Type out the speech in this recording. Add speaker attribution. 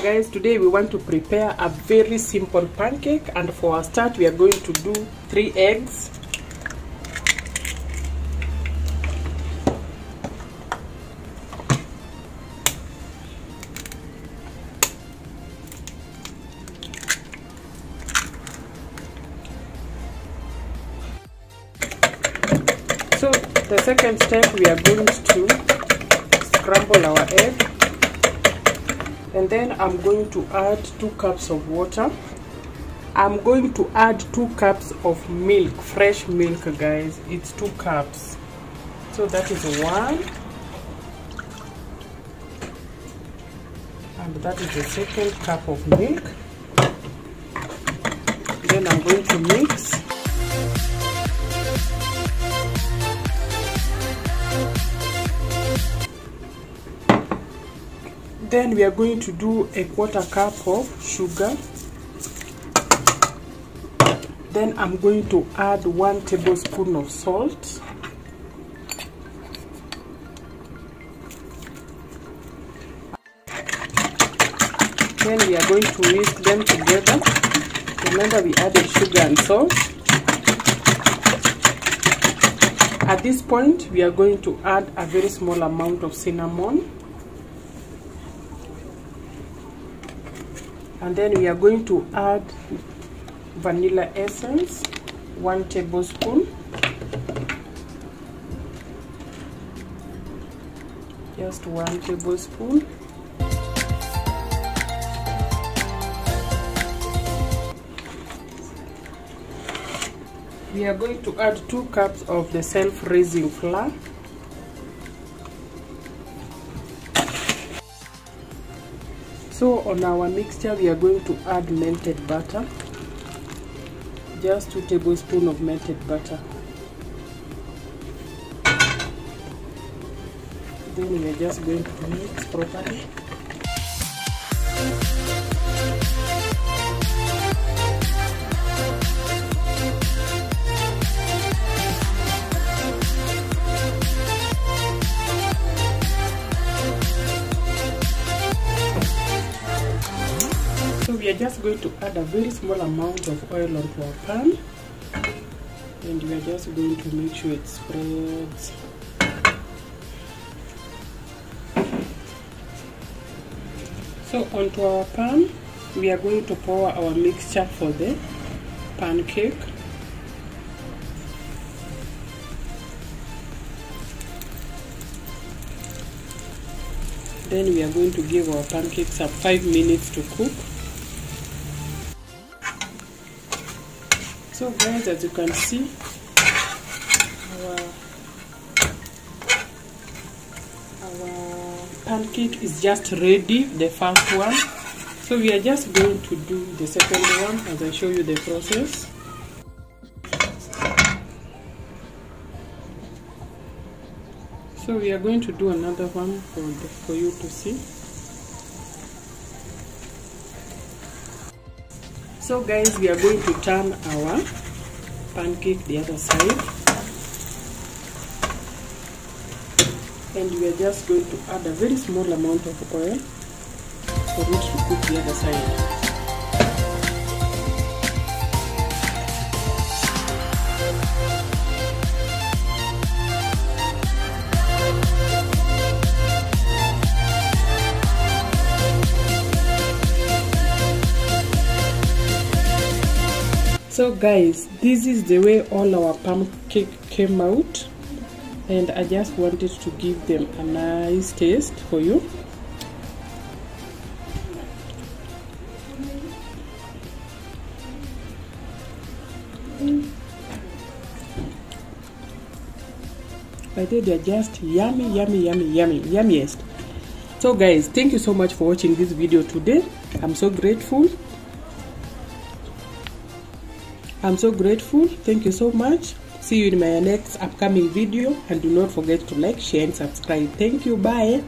Speaker 1: Guys, today we want to prepare a very simple pancake, and for our start we are going to do 3 eggs. So the second step, we are going to scramble our egg, and then I'm going to add 2 cups of water. I'm going to add 2 cups of milk, fresh milk, guys. It's 2 cups. So that is 1, and that is the second cup of milk. Then I'm going to mix. Then we are going to do a 1/4 cup of sugar. Then I'm going to add 1 tablespoon of salt. Then we are going to whisk them together. Remember, we added sugar and salt. At this point, we are going to add a very small amount of cinnamon. And then we are going to add vanilla essence, 1 tablespoon. Just 1 tablespoon. We are going to add 2 cups of the self-raising flour. So on our mixture, we are going to add melted butter. Just 2 tablespoons of melted butter. Then we are just going to mix properly. So we are just going to add a very small amount of oil onto our pan, and we are just going to make sure it spreads. So onto our pan, we are going to pour our mixture for the pancake. Then we are going to give our pancakes 5 minutes to cook. So guys, as you can see, our pancake is just ready, the first one. So we are just going to do the second one as I show you the process. So we are going to do another one for you to see. So guys, we are going to turn our pancake the other side, and we are just going to add a very small amount of oil for it to cook the other side. So guys, this is the way all our pancake came out, and I just wanted to give them a nice taste for you. By the way, they are just yummy, yummy, yummy, yummy, yummiest. So guys, thank you so much for watching this video today. I'm so grateful. Thank you so much. See you in my next upcoming video, and do not forget to like, share and subscribe. Thank you. Bye.